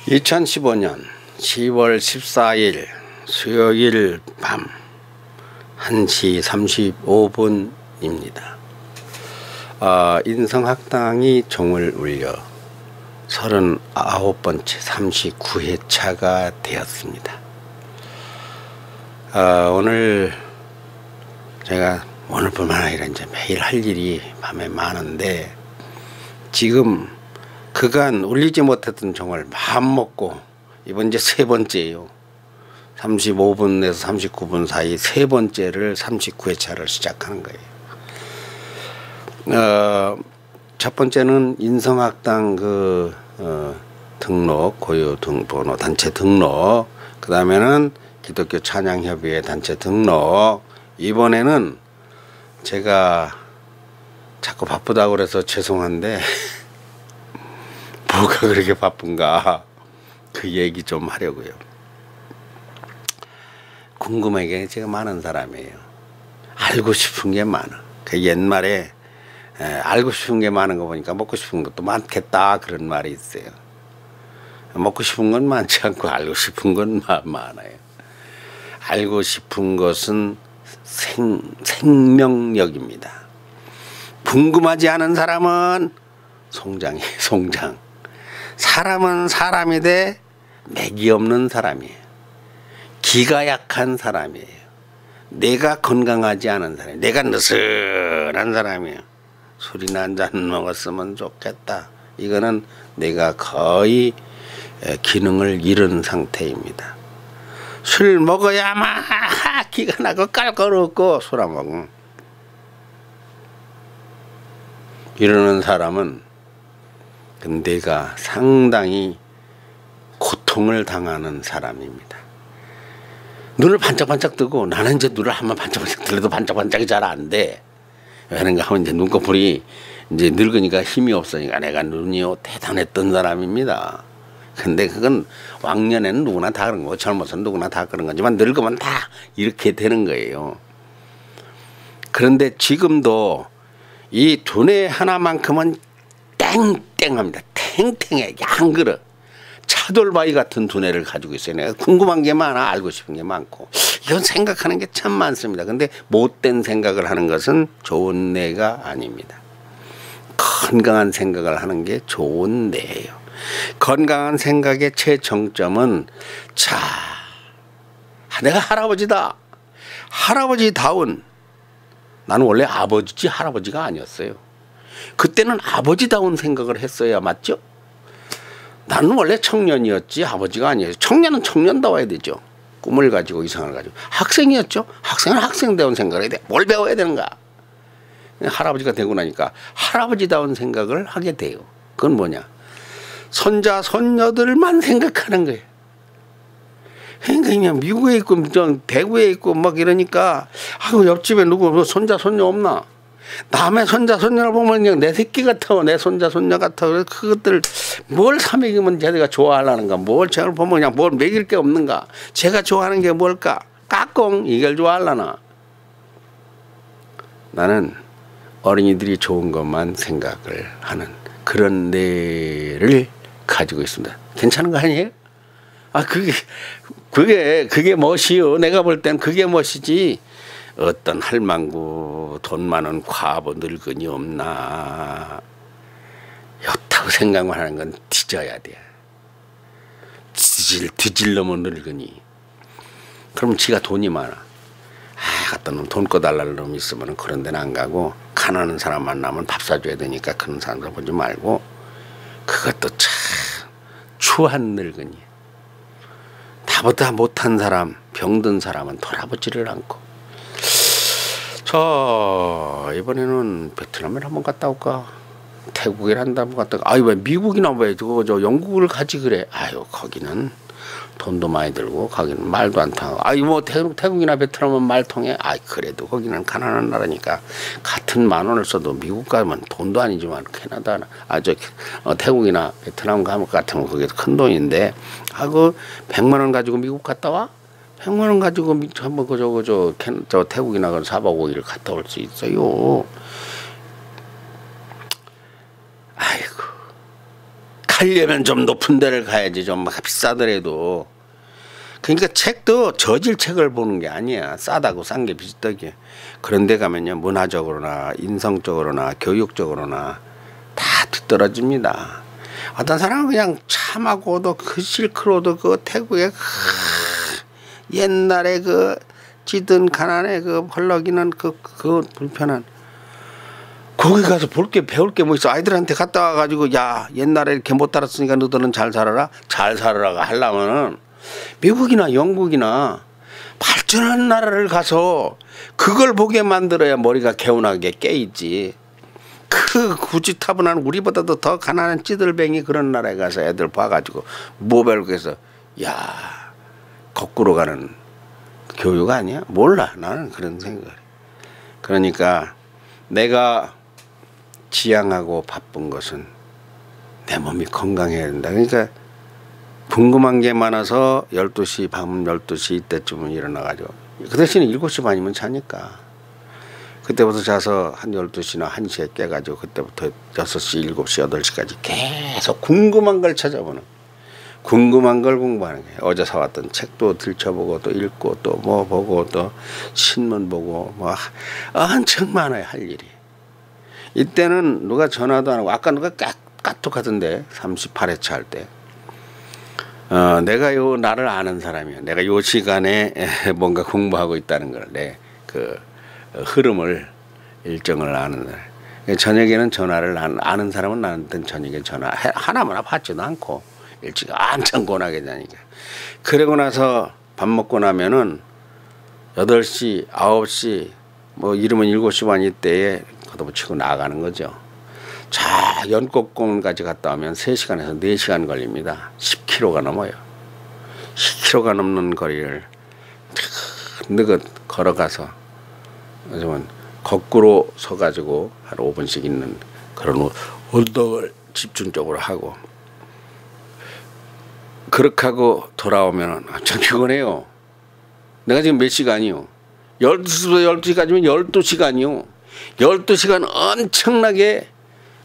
2015년 10월 14일 수요일 밤 1시 35분입니다. 인성학당이 종을 울려 39번째 39회차가 되었습니다. 오늘 제가 오늘뿐만 아니라 이제 매일 할 일이 밤에 많은데, 지금 그간 울리지 못했던 종을 마음먹고 이번 이제 세 번째예요. 35분에서 39분 사이 세 번째를 39회차를 시작하는 거예요. 첫 번째는 인성학당 등록, 고유 등번호 단체 등록, 그 다음에는 기독교 찬양협의회 단체 등록. 이번에는 제가 자꾸 바쁘다고 그래서 죄송한데 뭐가 그렇게 바쁜가, 그 얘기 좀 하려고요. 궁금한 게 제가 많은 사람이에요. 알고 싶은 게 많아. 그 옛말에 알고 싶은 게 많은 거 보니까 먹고 싶은 것도 많겠다, 그런 말이 있어요. 먹고 싶은 건 많지 않고 알고 싶은 건 많아요. 알고 싶은 것은 생명력입니다. 궁금하지 않은 사람은 송장이에요. 송장. 사람은 사람이 돼 맥이 없는 사람이에요. 기가 약한 사람이에요. 내가 건강하지 않은 사람이에요. 내가 느슨한 사람이에요. 술이나 한잔 먹었으면 좋겠다. 이거는 내가 거의 기능을 잃은 상태입니다. 술 먹어야만 기가 나고 깔깔없고 술 안 먹으면, 이러는 사람은 내가 상당히 고통을 당하는 사람입니다. 눈을 반짝반짝 뜨고, 나는 이제 눈을 한번 반짝반짝 들려도 반짝반짝이 잘 안 돼. 왜 그런가 하면 이제 눈꺼풀이 이제 늙으니까 힘이 없으니까. 내가 눈이 대단했던 사람입니다. 근데 그건 왕년에는 누구나 다 그런 거고, 젊어서는 누구나 다 그런 거지만 늙으면 다 이렇게 되는 거예요. 그런데 지금도 이 두뇌 하나만큼은 땡땡합니다. 탱탱해. 안 그래. 차돌바위 같은 두뇌를 가지고 있어요. 내가 궁금한 게 많아. 알고 싶은 게 많고. 이건 생각하는 게 참 많습니다. 근데 못된 생각을 하는 것은 좋은 뇌가 아닙니다. 건강한 생각을 하는 게 좋은 뇌예요. 건강한 생각의 최정점은, 자, 내가 할아버지다. 할아버지다운, 나는 원래 아버지지 할아버지가 아니었어요. 그때는 아버지다운 생각을 했어야 맞죠? 나는 원래 청년이었지 아버지가 아니에요. 청년은 청년다워야 되죠. 꿈을 가지고 이상을 가지고. 학생이었죠. 학생은 학생다운 생각을 해야 돼. 뭘 배워야 되는가. 할아버지가 되고 나니까 할아버지다운 생각을 하게 돼요. 그건 뭐냐, 손자 손녀들만 생각하는 거예요. 그냥 미국에 있고 대구에 있고 막 이러니까, 옆집에 누구 손자 손녀 없나? 남의 손자 손녀를 보면 그냥 내 새끼 같아, 내 손자 손녀 같아. 그래서 그것들 뭘 사먹이면 쟤가 좋아하려는가, 뭘 쟤를 보면 그냥 뭘 먹일 게 없는가, 제가 좋아하는 게 뭘까, 까꿍 이걸 좋아하려나. 나는 어린이들이 좋은 것만 생각을 하는 그런 뇌를 가지고 있습니다. 괜찮은 거 아니에요? 그게 멋이요. 내가 볼 땐 그게 멋이지. 어떤 할망구 돈 많은 과부 늙은이 없나, 좋다고 생각만 하는 건 뒤져야 돼. 뒤질놈은 늙은이. 그럼 지가 돈이 많아. 갖다 놓으면 돈 꺼달라는 놈 있으면 그런 데는 안 가고, 가난한 사람 만나면 밥 사줘야 되니까 그런 사람들 보지 말고, 그것도 참 추한 늙은이. 나보다 못한 사람, 병든 사람은 돌아보지를 않고. 이번에는 베트남에 한번 갔다 올까? 태국에 한번 갔다 올까? 왜 미국이나 왜 저 영국을 가지 그래? 거기는 돈도 많이 들고, 거기는 말도 안 통하고. 뭐 태국이나 베트남은 말 통해? 그래도 거기는 가난한 나라니까 같은 10,000원을 써도 미국 가면 돈도 아니지만 캐나다나 태국이나 베트남 가면 같으면 그게 큰 돈인데, 그 100만 원 가지고 미국 갔다 와? 100만 원 가지고 한번 저 태국이나 4박 5일을 갔다 올 수 있어요. 하려면 좀 높은 데를 가야지, 좀 비싸더라도. 그러니까 책도 저질 책을 보는 게 아니야. 싸다고 싼 게 비슷하게. 그런 데 가면요, 문화적으로나 인성적으로나 교육적으로나 다 뒤떨어집니다. 어떤 사람은 그냥 참하고도 그 실크로드 그 태국에 옛날에 그 찌든 가난에 그 펄럭이는 그 불편한, 거기 가서 볼 게 배울 게 뭐 있어. 아이들한테 갔다 와가지고 야 옛날에 이렇게 못 살았으니까 너들은 잘 살아라, 잘 살아라가 하려면은 미국이나 영국이나 발전한 나라를 가서 그걸 보게 만들어야 머리가 개운하게 깨있지. 그 구지타분한 우리보다도 더 가난한 찌들뱅이 그런 나라에 가서 애들 봐가지고 뭐 배우고 해서 야 거꾸로 가는 교육 아니야? 몰라. 나는 그런 생각을. 그러니까 내가 지향하고 바쁜 것은 내 몸이 건강해야 된다. 그러니까 궁금한 게 많아서 12시 밤 12시 이때쯤은 일어나가지고, 그 대신에 7시 반이면 자니까 그때부터 자서 한 12시나 1시에 깨가지고 그때부터 6시 7시 8시까지 계속 궁금한 걸 찾아보는, 궁금한 걸 공부하는 거예요. 어제 사왔던 책도 들춰보고 또 읽고 또 뭐 보고 또 신문 보고 뭐 엄청 많아요, 할 일이. 이때는 누가 전화도 안 하고, 아까 누가 까톡 하던데 38회차 할 때 내가 요 나를 아는 사람이야. 내가 요 시간에 뭔가 공부하고 있다는 걸, 내 그 흐름을 일정을 아는 사람. 저녁에는 전화를 아는 사람은 나한테 저녁에 전화 하나마나 받지도 않고 일찍 엄청 고나게 다니까. 그러고 나서 밥 먹고 나면은 8시 9시 뭐 이러면 7시 반 이때에 걷어붙이고 나가는 거죠. 자, 연꽃공원까지 갔다 오면 3시간에서 4시간 걸립니다. 10km가 넘어요. 10km가 넘는 거리를 느긋 걸어가서, 하지만 거꾸로 서가지고 한 5분씩 있는 그런 운동을 집중적으로 하고, 그렇게 하고 돌아오면 참 피곤해요. 내가 지금 몇 시간이요? 12시부터 12시까지면 12시간이요. 12시간 엄청나게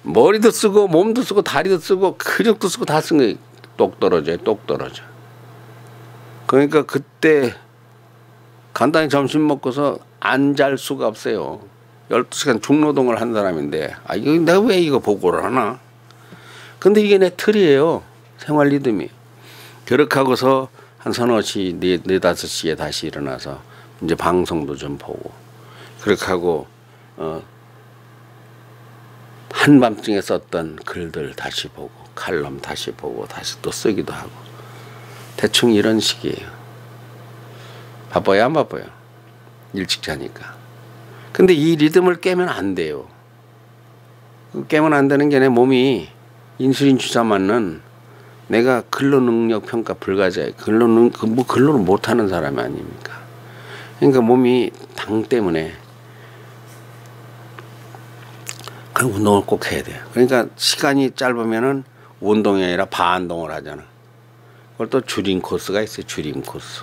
머리도 쓰고 몸도 쓰고 다리도 쓰고 근육도 쓰고 다 쓴 게 똑 떨어져요. 똑 떨어져. 그러니까 그때 간단히 점심 먹고서 안 잘 수가 없어요. 12시간 중노동을 한 사람인데 이거 내가 왜 이거 보고를 하나. 근데 이게 내 틀이에요. 생활 리듬이. 그렇게 하고서 한 서너 시, 4~5시에 다시 일어나서 이제 방송도 좀 보고, 그렇게 하고 한밤중에 썼던 글들 다시 보고, 칼럼 다시 보고, 다시 또 쓰기도 하고, 대충 이런 식이에요. 바빠요, 안 바빠요? 일찍 자니까. 근데 이 리듬을 깨면 안 돼요. 깨면 안 되는 게 내 몸이 인슐린 주사 맞는, 내가 근로능력 평가 불가자예요. 근로를 못하는 사람이 아닙니까? 그러니까 몸이 당 때문에 그 운동을 꼭 해야 돼요. 그러니까 시간이 짧으면은 운동이 아니라 반동을 하잖아. 그걸 또 줄임 코스가 있어요. 줄임 코스.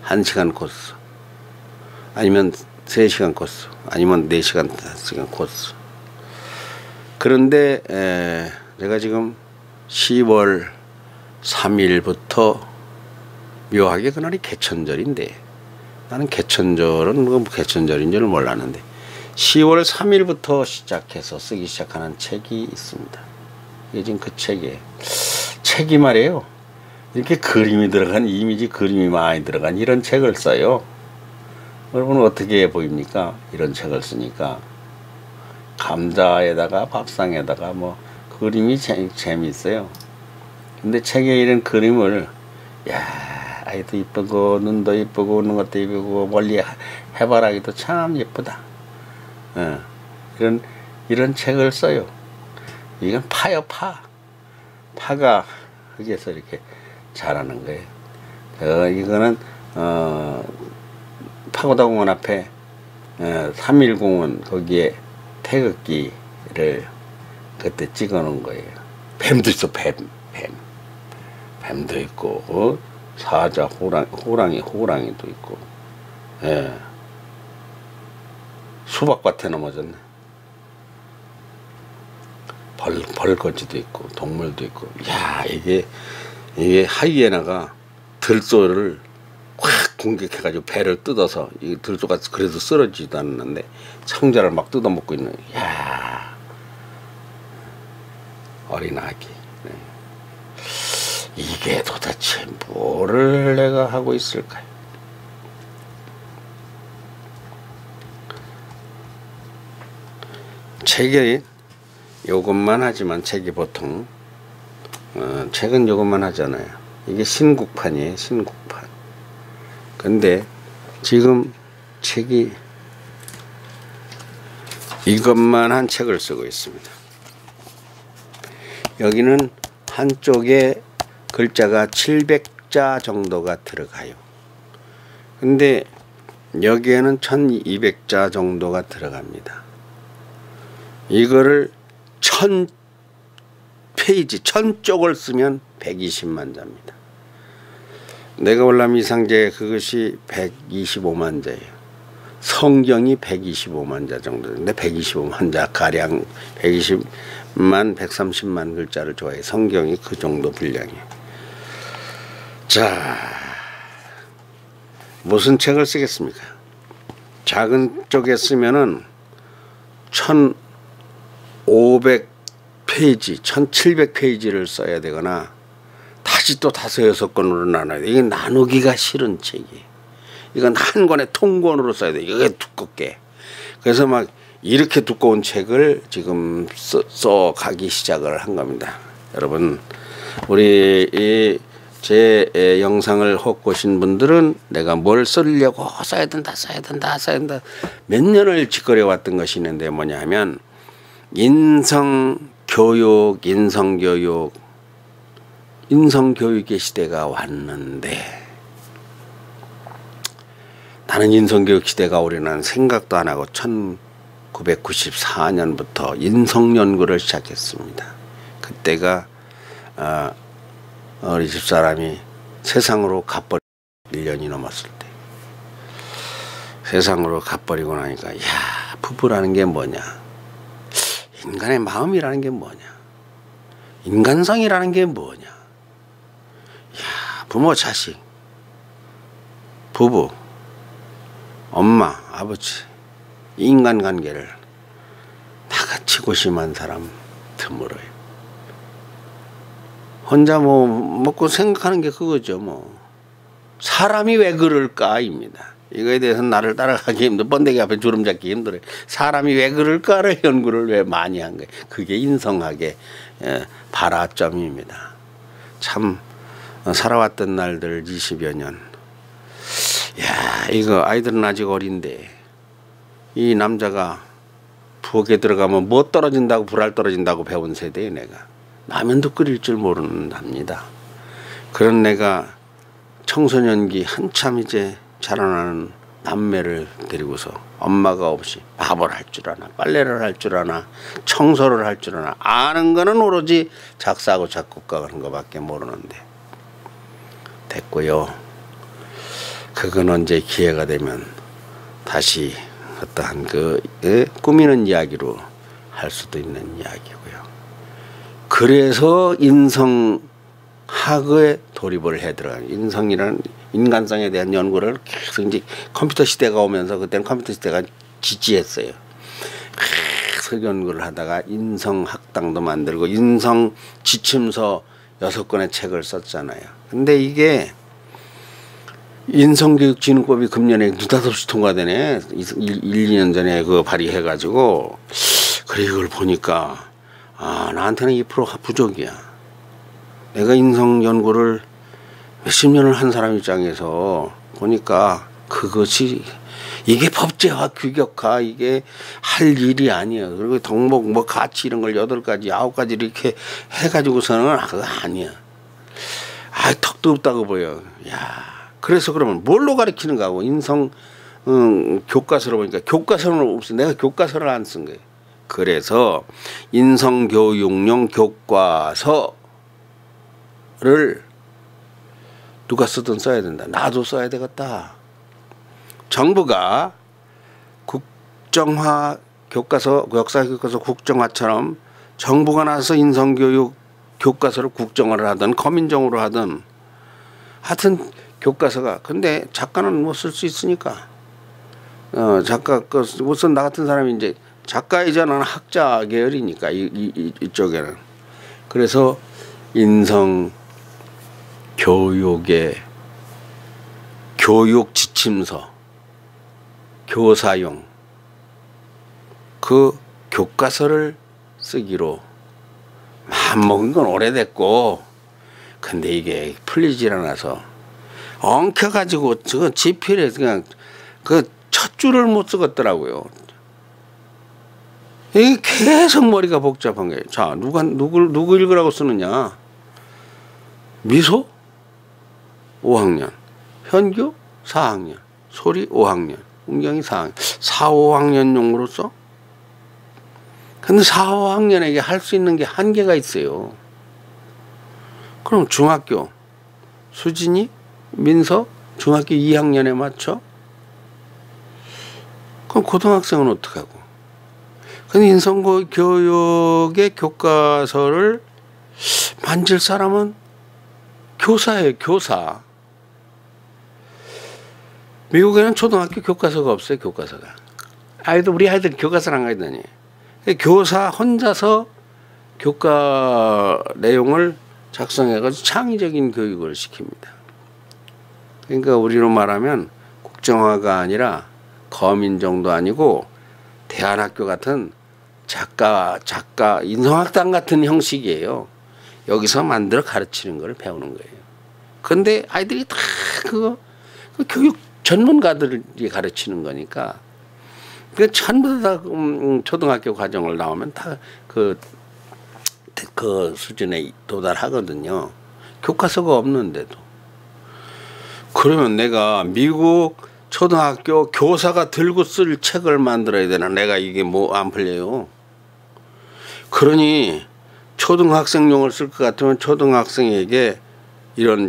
1시간 코스. 아니면 3시간 코스. 아니면 4시간, 5시간 코스. 그런데 제가 지금 10월 3일부터 묘하게 그날이 개천절인데, 나는 개천절은 뭐 개천절인 줄 몰랐는데 10월 3일부터 시작해서 쓰기 시작하는 책이 있습니다. 이게 지금 그 책이 말이에요. 이렇게 그림이 들어간, 이미지 그림이 많이 들어간 이런 책을 써요. 여러분은 어떻게 보입니까? 이런 책을 쓰니까 감자에다가 밥상에다가 뭐 그림이 재미있어요. 근데 책에 이런 그림을, 야, 아이도 이쁘고 눈도 이쁘고 웃는 것도 이쁘고 멀리 해바라기도 참 예쁘다. 이런 책을 써요. 이건 파요, 파. 파가 흙에서 이렇게 자라는 거예요. 이거는 파고다공원 앞에 3.1공원 거기에 태극기를 그때 찍어 놓은 거예요. 뱀도 있어, 뱀도 있고, 사자, 호랑이도 있고, 수박밭에 넘어졌네. 벌거지도 있고 동물도 있고. 야, 이게 하이에나가 들소를 확 공격해가지고 배를 뜯어서 이 들소가 그래도 쓰러지지도 않는데 창자를 막 뜯어먹고 있는. 야, 어린 아기. 네. 이게 도대체 뭐를 내가 하고 있을까요? 책이 요것만 하지만 책이 보통 책은 요것만 하잖아요. 이게 신국판이에요. 신국판. 근데 지금 책이 이것만 한 책을 쓰고 있습니다. 여기는 한쪽에 글자가 700자 정도가 들어가요. 근데 여기에는 1200자 정도가 들어갑니다. 이거를 1000페이지 1000쪽을 쓰면 120만 자입니다. 내가 올라면 이상제 그것이 125만 자예요. 성경이 125만 자 정도인데 125만 자 가량 120만 130만 글자를 좋아해. 성경이 그 정도 분량이에요. 자, 무슨 책을 쓰겠습니까? 작은 쪽에 쓰면은 1500페이지 1700페이지를 써야 되거나 다시 또 5-6권으로 나눠야 돼. 이게 나누기가 싫은 책이에요. 이건 한 권에 통권으로 써야 돼. 이게 두껍게. 그래서 막 이렇게 두꺼운 책을 지금 써 가기 시작을 한 겁니다. 여러분, 우리 제 영상을 혹 보신 분들은 내가 뭘 쓰려고 써야 된다 몇 년을 짓거려 왔던 것이 있는데 뭐냐 하면 인성교육의 시대가 왔는데 나는 인성교육 시대가 오려는 생각도 안 하고 1994년부터 인성연구를 시작했습니다. 그때가 우리 집사람이 세상으로 가버린 1년이 넘었을 때 세상으로 가버리고 나니까 야, 부부라는 게 뭐냐, 인간의 마음이라는 게 뭐냐, 인간성이라는 게 뭐냐, 야, 부모 자식 부부 엄마 아버지 인간관계를 다같이 고심한 사람 드물어요. 혼자 뭐 먹고 생각하는 게 그거죠. 뭐 사람이 왜 그럴까입니다. 이거에 대해서 나를 따라가기 힘들어. 번데기 앞에 주름 잡기 힘들어요. 사람이 왜 그럴까를 연구를 왜 많이 한 거예요. 그게 인성학의 발화점입니다. 참 살아왔던 날들 20여 년. 야, 이거 아이들은 아직 어린데 이 남자가 부엌에 들어가면 뭐 떨어진다고 불알 떨어진다고 배운 세대에 내가 라면도 끓일 줄 모른답니다. 그런 내가 청소년기 한참 이제 자라나는 남매를 데리고서 엄마가 없이 밥을 할 줄 아나, 빨래를 할 줄 아나, 청소를 할 줄 아나, 아는 거는 오로지 작사하고 작곡하는 거밖에 모르는데 됐고요. 그건 언제 기회가 되면 다시 어떠한 꾸미는 이야기로 할 수도 있는 이야기고요. 그래서 인성학에 돌입을 해 들어가요. 인성이라는 인간성에 대한 연구를 계속 이제 컴퓨터 시대가 오면서 그때는 컴퓨터 시대가 지지했어요. 계속 연구를 하다가 인성학당도 만들고 인성 지침서 6권의 책을 썼잖아요. 근데 이게 인성교육진흥법이 금년에 느닷없이 통과되네. 1-2년 전에 그거 발의해가지고. 그래, 이걸 보니까 나한테는 2% 부족이야. 내가 인성 연구를 몇십 년을 한 사람 입장에서 보니까 그것이 이게 법제화 규격화 이게 할 일이 아니야. 그리고 덕목 뭐 가치 이런 걸 8가지 9가지 이렇게 해가지고서는 그거 아니야. 턱도 없다고 보여. 야, 그래서 그러면 뭘로 가르치는가 하고 인성 교과서로 보니까 교과서는 없어. 내가 교과서를 안 쓴 거예요. 그래서 인성교육용 교과서를 누가 쓰든 써야 된다. 나도 써야 되겠다. 정부가 국정화 교과서, 역사 교과서 국정화처럼 정부가 나서 인성교육 교과서를 국정화를 하든 거민정으로 하든 하여튼 교과서가 근데 작가는 못 쓸 수 있으니까 작가 못 쓴 나 같은 사람이 이제 작가이자는 학자 계열이니까 이쪽에는 그래서 인성 교육의 교육 지침서 교사용 그 교과서를 쓰기로 마음먹은 건 오래됐고 근데 이게 풀리질 않아서 엉켜가지고 저 지필에 그냥 그 첫 줄을 못 쓰겠더라고요. 이게 계속 머리가 복잡한 거예요. 자, 누구 읽으라고 쓰느냐? 미소 5학년, 현규 4학년, 소리 5학년, 운경이 4학년, 4, 5학년용으로 써? 근데 4, 5학년에게 할 수 있는 게 한계가 있어요. 그럼 중학교 수진이 민서 중학교 2학년에 맞춰? 그럼 고등학생은 어떻게 하고? 근데 인성교육의 교과서를 만질 사람은 교사예요, 교사. 미국에는 초등학교 교과서가 없어요, 교과서가. 우리 아이들 교과서를 안 가르치다니. 교사 혼자서 교과 내용을 작성해가지고 창의적인 교육을 시킵니다. 그러니까 우리로 말하면 국정화가 아니라 거민정도 아니고 대안학교 같은 작가 인성학당 같은 형식이에요. 여기서 만들어 가르치는 걸 배우는 거예요. 그런데 아이들이 다 그 교육 전문가들이 가르치는 거니까 그 전부 다 초등학교 과정을 나오면 다 그 수준에 도달하거든요. 교과서가 없는데도. 그러면 내가 미국 초등학교 교사가 들고 쓸 책을 만들어야 되나? 내가 이게 뭐 안 풀려요. 그러니 초등학생용을 쓸 것 같으면 초등학생에게 이런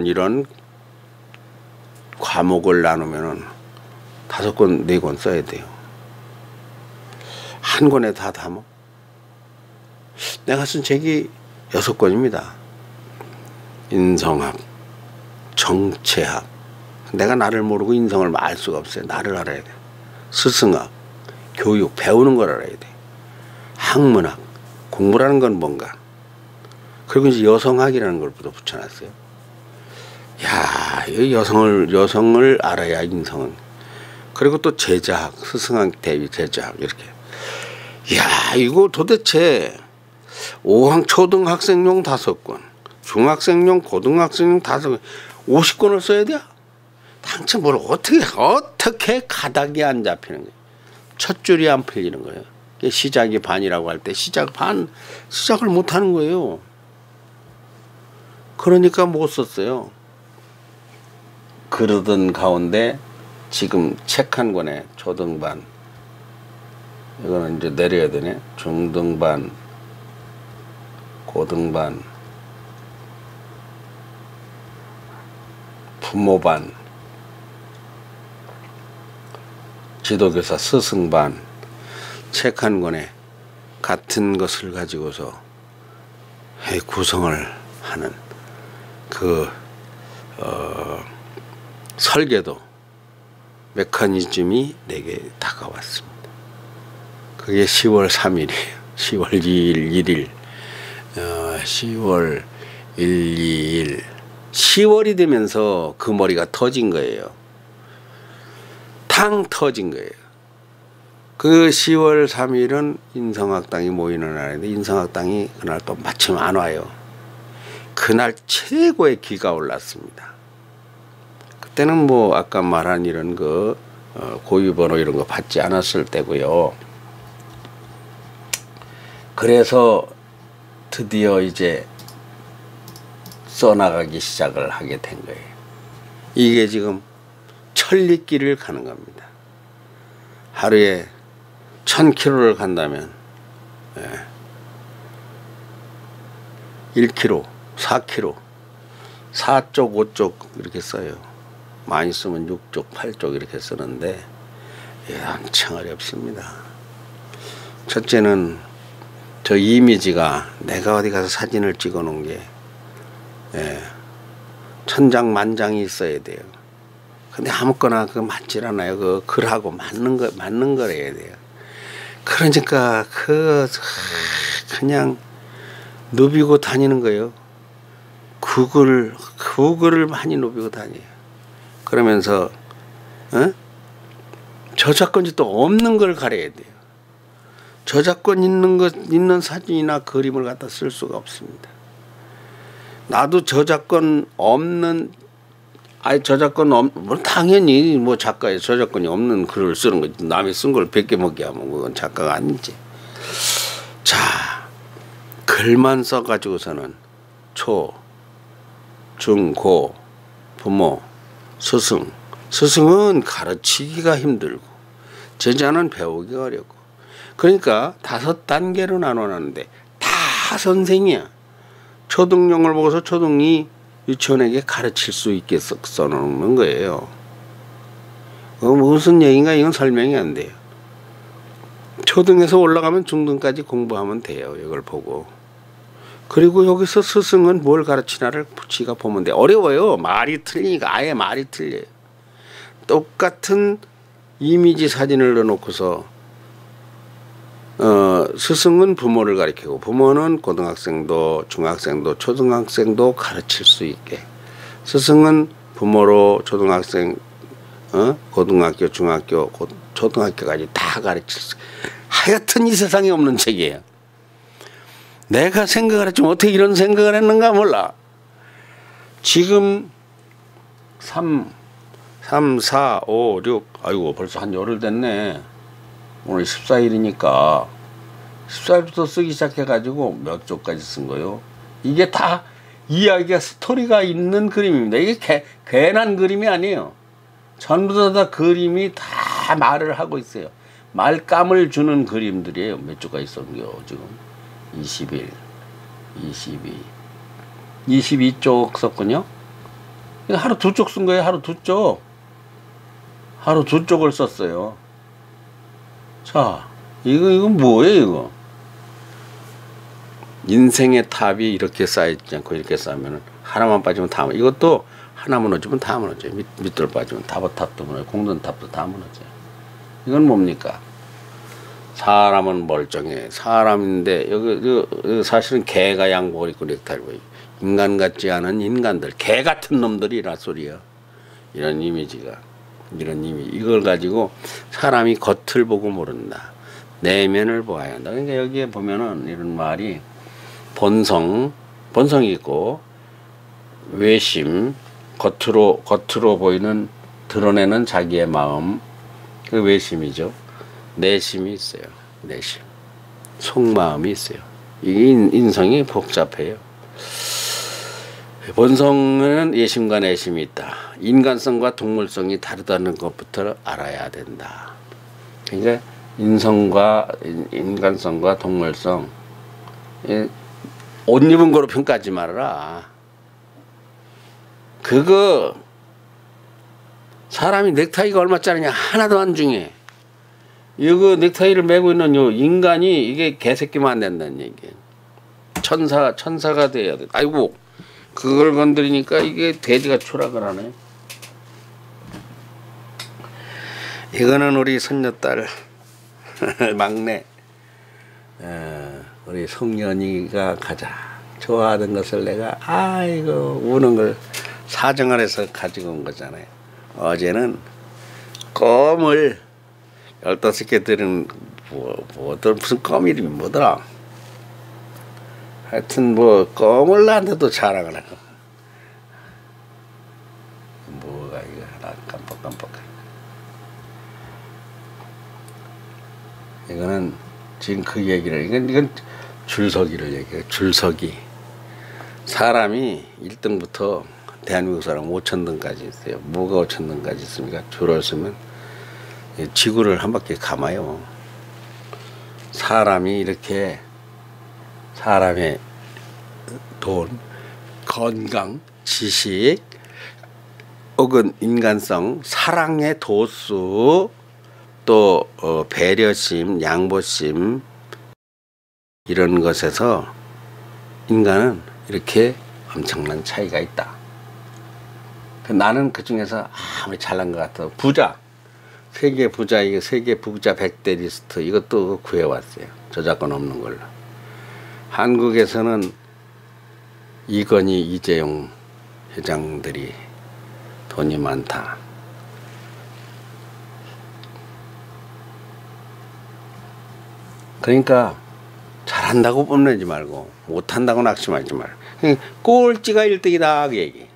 이런 과목을 나누면은 5권, 4권 써야 돼요. 한 권에 다 담아. 내가 쓴 책이 6권입니다. 인성학, 정체학. 내가 나를 모르고 인성을 알 수가 없어요. 나를 알아야 돼. 스승학, 교육, 배우는 걸 알아야 돼. 학문학, 공부라는 건 뭔가. 그리고 이제 여성학이라는 걸 붙여놨어요. 야, 이 여성을 알아야 인성은. 그리고 또 제자학, 스승학 대비 제자학 이렇게. 야, 이거 도대체 초등학생용 5권, 중학생용, 고등학생용 5권, 50권을 써야 돼? 당최 뭘 어떻게 가닥이 안 잡히는 거예요. 첫 줄이 안 풀리는 거예요. 시작이 반이라고 할 때 시작을 못 하는 거예요. 그러니까 못 썼어요. 그러던 가운데 지금 책 한 권에 초등반, 이거는 이제 내려야 되네. 중등반, 고등반, 부모반, 지도교사 스승반, 책 한 권에 같은 것을 가지고서 구성을 하는 설계도 메커니즘이 내게 다가왔습니다. 그게 10월 3일이에요. 10월 1일, 10월 1, 2일. 10월이 되면서 그 머리가 터진 거예요. 탕 터진 거예요. 그 10월 3일은 인성학당이 모이는 날인데 인성학당이 그날 또 마침 안 와요. 그날 최고의 기가 올랐습니다. 그때는 뭐 아까 말한 이런 거 고유번호 이런 거 받지 않았을 때고요. 그래서 드디어 이제 써나가기 시작을 하게 된 거예요. 이게 지금 천리길을 가는 겁니다. 하루에 1000km를 간다면 1km, 4km, 4쪽, 5쪽 이렇게 써요. 많이 쓰면 6쪽, 8쪽 이렇게 쓰는데 엄청 어렵습니다. 첫째는 저 이미지가 내가 어디 가서 사진을 찍어 놓은 게 천장만장이 있어야 돼요. 근데 아무거나 그 맞질 않아요. 그 글하고 맞는 거래야 돼요. 그러니까 그냥 누비고 다니는 거예요. 그거를 많이 누비고 다녀요. 그러면서 저작권이 또 없는 걸 가려야 돼요. 저작권 있는 사진이나 그림을 갖다 쓸 수가 없습니다. 나도 저작권 없는 당연히 뭐 작가의 저작권이 없는 글을 쓰는 거지. 남이 쓴 걸 베껴 먹게 하면 그건 작가가 아니지. 자, 글만 써가지고서는 초, 중, 고, 부모, 스승은 가르치기가 힘들고 제자는 배우기가 어렵고, 그러니까 5단계로 나눠놨는데 다 선생이야. 초등용을 보고서 초등이 유치원에게 가르칠 수 있게 써놓는 거예요. 무슨 얘기인가 이건 설명이 안 돼요. 초등에서 올라가면 중등까지 공부하면 돼요. 이걸 보고. 그리고 여기서 스승은 뭘 가르치나를 지가 보면 돼. 어려워요. 말이 틀리니까. 아예 말이 틀려요. 똑같은 이미지 사진을 넣어놓고서 스승은 부모를 가르치고 부모는 고등학생도 중학생도 초등학생도 가르칠 수 있게, 스승은 부모로 초등학생 고등학교 중학교 초등학교까지 다 가르칠 수 있게. 하여튼 이 세상에 없는 책이에요. 내가 생각을 했지만 어떻게 이런 생각을 했는가 몰라. 지금 3, 4, 5, 6 아이고 벌써 한 열흘 됐네. 오늘 14일이니까 14일부터 쓰기 시작해가지고 몇 쪽까지 쓴 거요. 이게 다 이야기가 스토리가 있는 그림입니다. 이게 괜한 그림이 아니에요. 전부 다 그림이 다 말을 하고 있어요. 말감을 주는 그림들이에요. 몇 쪽가 있었는겨 지금 21, 22, 22쪽 썼군요. 하루 2쪽 쓴 거예요. 하루 2쪽. 하루 2쪽을 썼어요. 자, 이건 뭐예요, 이거? 인생의 탑이 이렇게 쌓이지 않고 이렇게 쌓으면 하나만 빠지면 다, 이것도 하나 무너지면 다 무너져요. 밑으로 빠지면 다보탑도 무너져요. 공든탑도 다 무너져요. 이건 뭡니까? 사람은 멀쩡해. 사람인데, 여기 사실은 개가 양복을 입고 넥타이를 보여요. 인간 같지 않은 인간들, 개 같은 놈들이라 소리야. 이런 이미지가. 이걸 가지고 사람이 겉을 보고 모른다. 내면을 보아야 한다. 그러니까 여기에 보면은 이런 말이 본성이 있고 외심, 겉으로 보이는 드러내는 자기의 마음, 그 외심이죠. 내심이 있어요. 내심. 속마음이 있어요. 이게 인성이 복잡해요. 본성에는 예심과 내심이 있다. 인간성과 동물성이 다르다는 것부터 알아야 된다. 그러니까 인간성과 동물성, 옷 입은 거로 평가하지 말아라. 그거 사람이 넥타이가 얼마짜리냐 하나도 안 중요해. 이거 넥타이를 메고 있는 요 인간이 이게 개새끼만 안 된다는 얘기예요. 천사가 돼야 돼. 아이고, 그걸 건드리니까 이게 돼지가 추락을 하네. 이거는 우리 손녀딸 막내 우리 송년이가 가장 좋아하던 것을 내가 아이고 우는 걸 사정을 해서 가지고 온 거잖아요. 어제는 껌을 15개 들은 무슨 껌 이름이 뭐더라. 하여튼 껌을 나한테도 자랑을 하고. 뭐가 이거 하나 깜빡깜빡. 이거는 지금 그 얘기를, 이건 줄서기를 얘기해요. 줄서기. 사람이 1등부터 대한민국 사람 5,000등까지 있어요. 뭐가 5,000등까지 있습니까? 줄을 서면 지구를 한 바퀴 감아요. 사람이 이렇게 사람의 돈, 건강, 지식, 혹은 인간성, 사랑의 도수, 또 배려심, 양보심, 이런 것에서 인간은 이렇게 엄청난 차이가 있다. 나는 그 중에서 아무리 잘난 것 같아도 부자, 세계 부자, 이거 세계 부자 100대 리스트 이것도 구해왔어요. 저작권 없는 걸로. 한국에서는 이건희, 이재용 회장들이 돈이 많다. 그러니까 잘한다고 뽐내지 말고 못한다고 낙심하지 말고 꼴찌가 1등이다 그 얘기.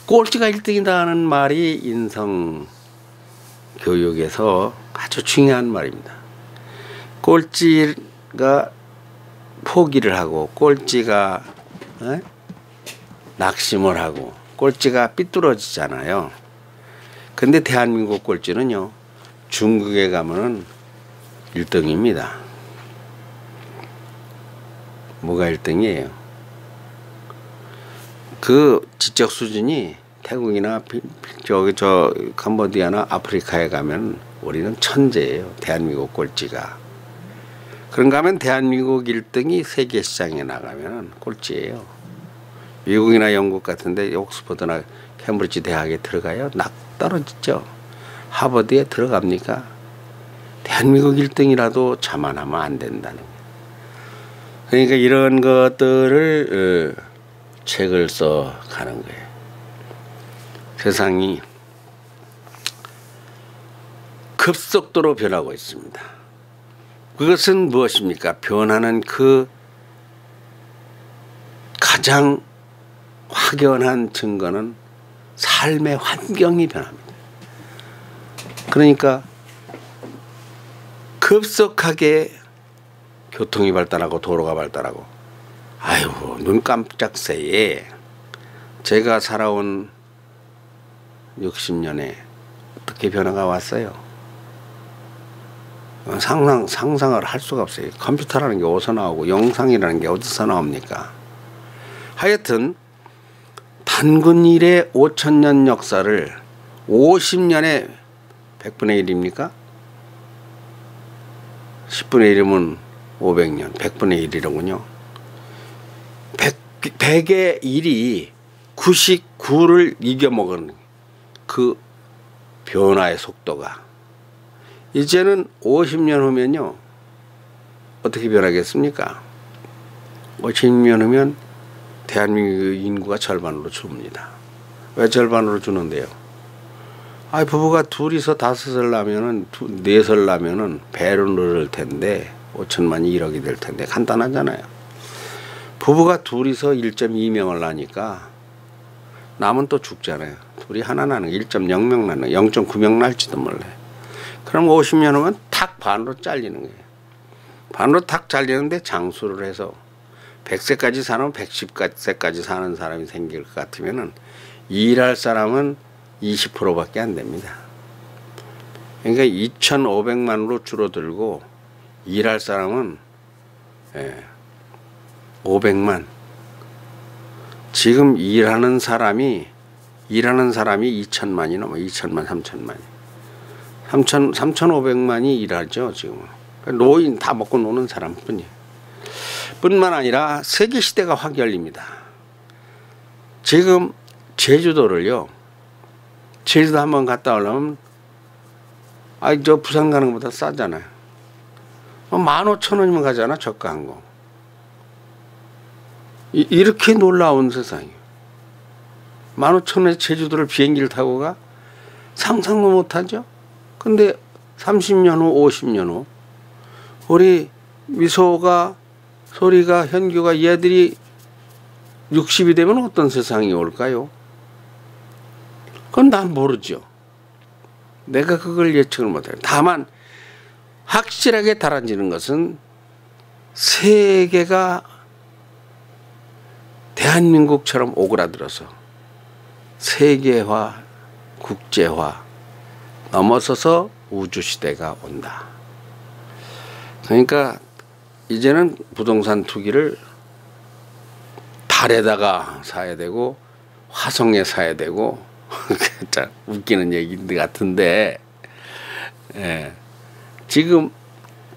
꼴찌가 1등이다 하는 말이 인성 교육에서 아주 중요한 말입니다. 꼴찌가 포기를 하고 꼴찌가 낙심을 하고 꼴찌가 삐뚤어지잖아요. 근데 대한민국 꼴찌는요, 중국에 가면은 1등입니다. 뭐가 1등이에요? 그 지적 수준이 태국이나 저 캄보디아나 아프리카에 가면 우리는 천재예요. 대한민국 꼴찌가. 그런가 하면 대한민국 1등이 세계 시장에 나가면 꼴찌예요. 미국이나 영국 같은데 옥스퍼드나 캠브리지 대학에 들어가요? 낙 떨어지죠. 하버드에 들어갑니까? 대한민국 1등이라도 자만하면 안 된다는 거예요. 그러니까 이런 것들을 책을 써 가는 거예요. 세상이 급속도로 변하고 있습니다. 그것은 무엇입니까? 변하는 그 가장 확연한 증거는 삶의 환경이 변합니다. 그러니까 급속하게 교통이 발달하고 도로가 발달하고, 아유, 눈 깜짝 새에 제가 살아온 60년에 어떻게 변화가 왔어요? 상상을 할 수가 없어요. 컴퓨터라는 게 어디서 나오고 영상이라는 게 어디서 나옵니까? 하여튼 단군 일의 5000년 역사를 50년에 100분의 1입니까? 10분의 1이면 500년, 100분의 1이로군요. 100의 1이 99를 이겨먹은 그 변화의 속도가 이제는 50년 후면요, 어떻게 변하겠습니까? 50년 후면 대한민국 인구가 절반으로 줍니다. 왜 절반으로 주는데요? 아, 부부가 둘이서 5을 낳으면은, 4을 낳으면은 배로 늘을 텐데 5천만이 1억이 될 텐데 간단하잖아요. 부부가 둘이서 1.2명을 낳으니까 남은 또 죽잖아요. 둘이 하나 낳는 거 1.0명 낳는 거 0.9명 날지도 몰라요. 그럼 50년 후면 탁 반으로 잘리는 거예요. 반으로 탁 잘리는데 장수를 해서 100세까지 사는 110세까지 사는 사람이 생길 것 같으면은 일할 사람은 20%밖에 안 됩니다. 그러니까 2,500만으로 줄어들고 일할 사람은 500만. 지금 일하는 사람이 2천만이 넘어. 2천만, 3천만이. 3,500만이 일하죠, 지금. 노인 다 먹고 노는 사람뿐이에요. 뿐만 아니라 세계 시대가 확 열립니다. 지금 제주도를요, 제주도 한번 갔다 오려면, 저 부산 가는 것보다 싸잖아요. 15,000원이면 가잖아, 저가한 거. 이렇게 놀라운 세상이에요. 15,000원에 제주도를 비행기를 타고 가? 상상도 못하죠? 근데 30년 후, 50년 후, 우리 미소가, 소리가, 현규가 얘들이 60이 되면 어떤 세상이 올까요? 그건 난 모르죠. 내가 그걸 예측을 못해요. 다만 확실하게 달라지는 것은 세계가 대한민국처럼 오그라들어서 세계화, 국제화 넘어서서 우주시대가 온다. 그러니까 이제는 부동산 투기를 달에다가 사야 되고 화성에 사야 되고 참 웃기는 얘기 같은데, 지금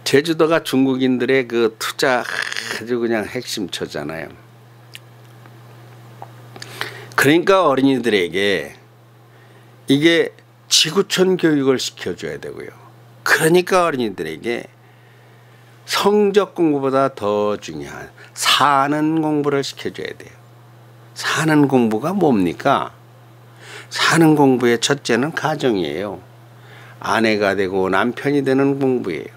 제주도가 중국인들의 그 투자 아주 그냥 핵심처잖아요. 그러니까 어린이들에게 이게 지구촌 교육을 시켜줘야 되고요. 그러니까 어린이들에게 성적 공부보다 더 중요한 사는 공부를 시켜줘야 돼요. 사는 공부가 뭡니까? 사는 공부의 첫째는 가정이에요. 아내가 되고 남편이 되는 공부예요.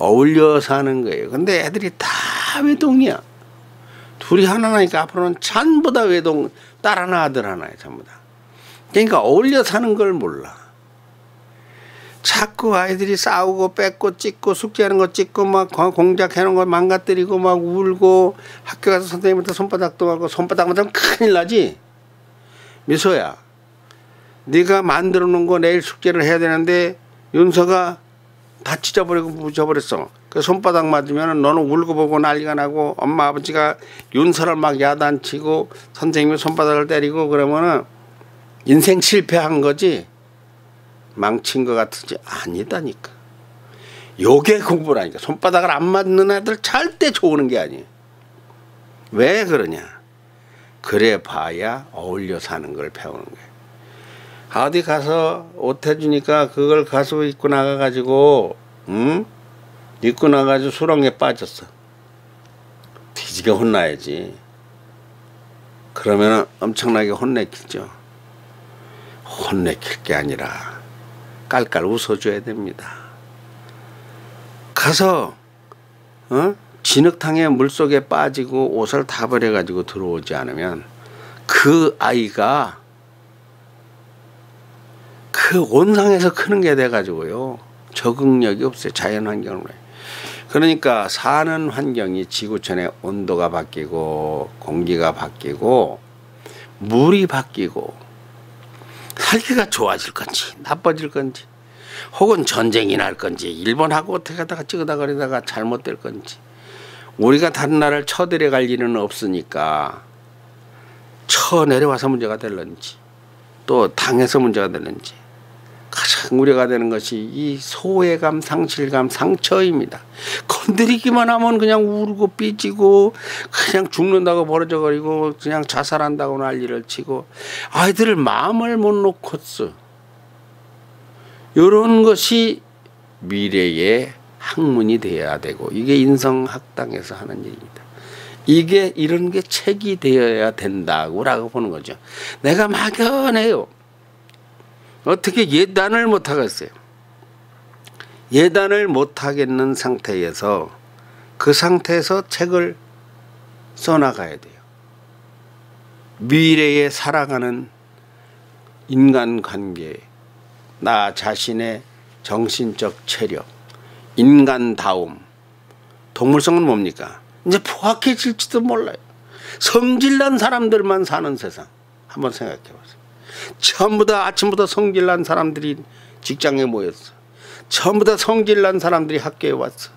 어울려 사는 거예요. 근데 애들이 다 외동이야. 둘이 하나니까 앞으로는 전부 다 외동, 딸 하나 아들 하나예요. 전부 다. 그러니까 어울려 사는 걸 몰라. 자꾸 아이들이 싸우고 뺏고 찢고 숙제하는 거 찢고 막 공작해놓은 거 망가뜨리고 막 울고 학교 가서 선생님한테 손바닥도 하고 손바닥 맞으면 큰일 나지. 미소야, 네가 만들어 놓은 거 내일 숙제를 해야 되는데 윤서가 다 찢어버리고 묻혀버렸어. 그 손바닥 맞으면 너는 울고 보고 난리가 나고 엄마 아버지가 윤서를 막 야단치고 선생님이 손바닥을 때리고 그러면은 인생 실패한 거지 망친 것 같은지 아니다니까. 요게 공부라니까. 손바닥을 안 맞는 애들 절대 좋은 게 아니에요. 왜 그러냐? 그래 봐야 어울려 사는 걸 배우는 거예요. 어디 가서 옷 해주니까 그걸 가서 입고 나가가지고 입고 나가지고 수렁에 빠졌어. 뒤지게 혼나야지. 그러면 엄청나게 혼내키죠. 혼내킬 게 아니라 깔깔 웃어줘야 됩니다. 가서 진흙탕에 물속에 빠지고 옷을 다 버려가지고 들어오지 않으면 그 아이가 그 온상에서 크는 게 돼가지고요. 적응력이 없어요. 자연환경으로. 그러니까 사는 환경이 지구촌의 온도가 바뀌고 공기가 바뀌고 물이 바뀌고 살기가 좋아질 건지 나빠질 건지 혹은 전쟁이 날 건지 일본하고 어떻게 하다가 찍어다거리다가 잘못될 건지 우리가 다른 나라를 쳐들어갈 일은 없으니까 쳐내려와서 문제가 될런지 또 당해서 문제가 될런지 가장 우려가 되는 것이 이 소외감, 상실감, 상처입니다. 건드리기만 하면 그냥 울고 삐지고 그냥 죽는다고 벌어져버리고 그냥 자살한다고 난리를 치고 아이들을 마음을 못 놓겠어. 이런 것이 미래의 학문이 되어야 되고 이게 인성학당에서 하는 일입니다. 이게 이런 게 책이 되어야 된다고 보는 거죠. 내가 막연해요. 어떻게 예단을 못하겠어요. 예단을 못하겠는 상태에서 그 상태에서 책을 써나가야 돼요. 미래에 살아가는 인간관계, 나 자신의 정신적 체력, 인간다움, 동물성은 뭡니까? 이제 포악해질지도 몰라요. 성질난 사람들만 사는 세상 한번 생각해 보세요. 전부 다 아침부터 성질난 사람들이 직장에 모였어. 전부 다 성질난 사람들이 학교에 왔어.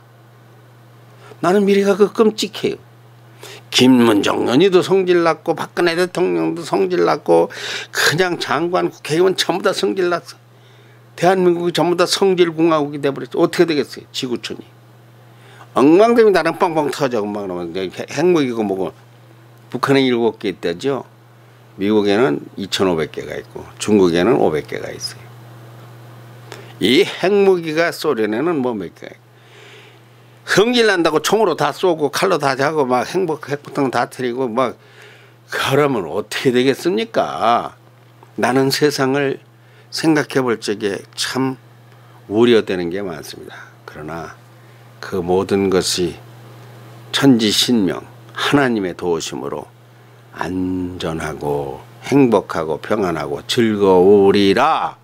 나는 미래가 그 끔찍해요. 김문정 의원이도 성질났고 박근혜 대통령도 성질났고 그냥 장관 국회의원 전부 다 성질났어. 대한민국이 전부 다 성질공화국이 돼버렸어. 어떻게 되겠어요? 지구촌이. 엉망되면 나랑 빵빵 터져. 막 핵무기고 뭐고. 북한에 7개 있다죠. 미국에는 2,500개가 있고 중국에는 500개가 있어요. 이 핵무기가 소련에는 뭐 몇 개가 있고 성질 난다고 총으로 다 쏘고 칼로 다 자고 막 핵폭탄 다 터뜨리고 막 그러면 어떻게 되겠습니까? 나는 세상을 생각해 볼 적에 참 우려되는 게 많습니다. 그러나 그 모든 것이 천지신명 하나님의 도우심으로 안전하고 행복하고 평안하고 즐거우리라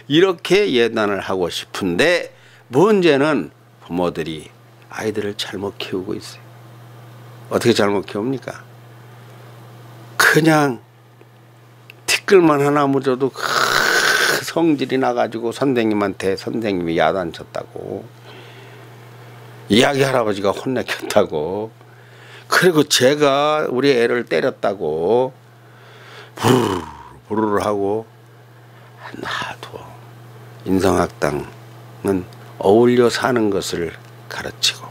이렇게 예단을 하고 싶은데 문제는 부모들이 아이들을 잘못 키우고 있어요. 어떻게 잘못 키웁니까? 그냥 티끌만 하나 묻어도 성질이 나가지고 선생님이 야단쳤다고 이야기 할아버지가 혼내켰다고 그리고 제가 우리 애를 때렸다고 부르르 하고 놔둬. 인성학당은 어울려 사는 것을 가르치고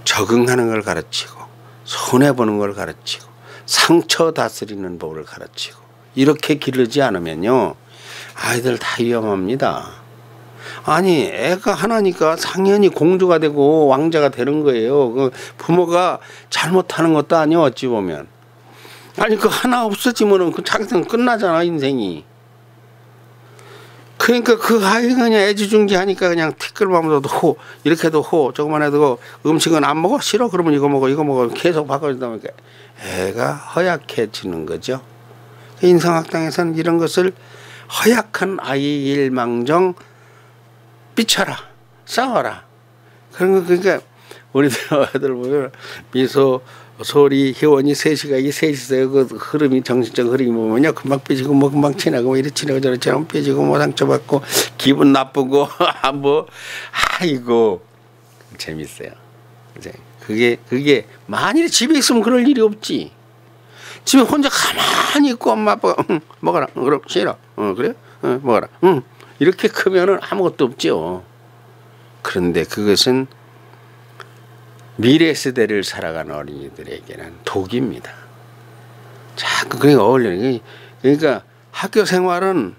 적응하는 걸 가르치고 손해보는 걸 가르치고 상처 다스리는 법을 가르치고 이렇게 기르지 않으면요 아이들 다 위험합니다. 아니 애가 하나니까 당연히 공주가 되고 왕자가 되는 거예요. 그 부모가 잘못하는 것도 아니에요. 어찌 보면. 아니 그 하나 없어지면은 그 자기는 끝나잖아 인생이. 그러니까 그 아이가 그냥 애지중지하니까 그냥 티끌마무도 호 이렇게도 호 조금만 해도 음식은 안 먹어 싫어 그러면 이거 먹어 계속 바꿔주다 보니까 애가 허약해지는 거죠. 인성학당에서는 이런 것을 허약한 아이 일망정 삐쳐라 싸워라 그런 거. 그러니까 우리들 아들 보면 미소 소리 희원이 셋이가 이 셋이서 그 흐름이 정신적 흐름이 뭐냐 금방 삐지고 뭐 금방 친하고 뭐 이래 친하고 저래 친하고 삐지고 뭐 상처받고 기분 나쁘고 뭐 아이고 재밌어요. 이제 그게 만일 집에 있으면 그럴 일이 없지. 집에 혼자 가만히 있고 엄마 아빠가 먹어라 그럼 싫어 그래 먹어라 이렇게 크면은 아무것도 없죠. 그런데 그것은 미래 세대를 살아가는 어린이들에게는 독입니다. 자꾸 그게 어울리는. 그러니까 학교 생활은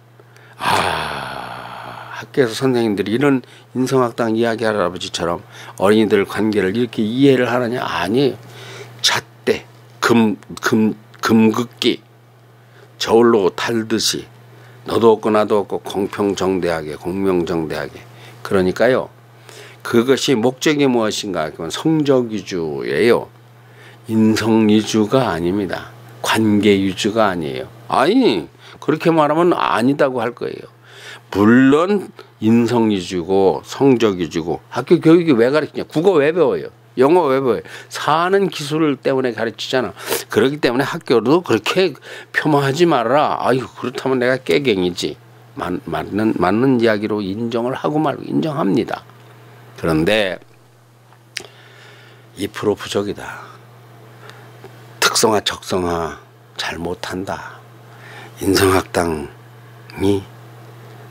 학교에서 선생님들이 이런 인성학당 이야기 할아버지처럼 어린이들 관계를 이렇게 이해를 하느냐? 아니에요. 잣대 금긋기 저울로 달듯이 너도 없고 나도 없고 공평정대하게 공명정대하게. 그러니까요 그것이 목적이 무엇인가? 그건 성적위주예요. 인성위주가 아닙니다. 관계위주가 아니에요. 아니 그렇게 말하면 아니다고 할 거예요. 물론 인성위주고 성적위주고. 학교 교육이 왜 가르치냐? 국어 왜 배워요? 영어 왜 배워요? 사는 기술 때문에 가르치잖아. 그렇기 때문에 학교도 그렇게 폄하하지 말아라. 아유 그렇다면 내가 깨갱이지. 맞는 이야기로 인정을 하고 말고 인정합니다. 그런데 2% 부족이다. 특성화 적성화 잘 못한다. 인성학당이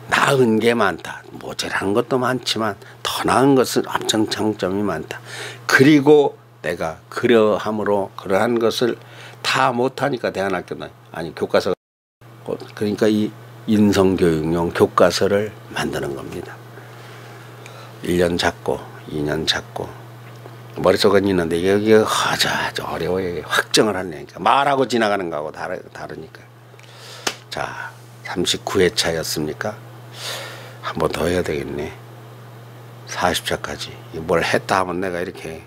나은 게 많다. 모자란 것도 많지만 더 나은 것은 엄청 장점이 많다. 그리고 내가 그러한 것을 다 못하니까 대안학교는 아니 교과서 그러니까 이 인성교육용 교과서를 만드는 겁니다. 1년 잡고 2년 잡고 머릿속은 있는데 여기 아주 어려워요. 확정을 하려니까 말하고 지나가는 거하고 다르니까. 자 39회차였습니까? 한 번 더 해야 되겠네. 40차까지 뭘 했다 하면 내가 이렇게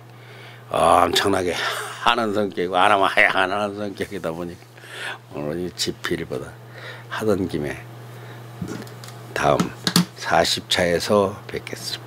엄청나게 하는 성격이고 안 하면 안 하는 성격이다 보니까 오늘 이 지필보다 하던 김에 다음 40차에서 뵙겠습니다.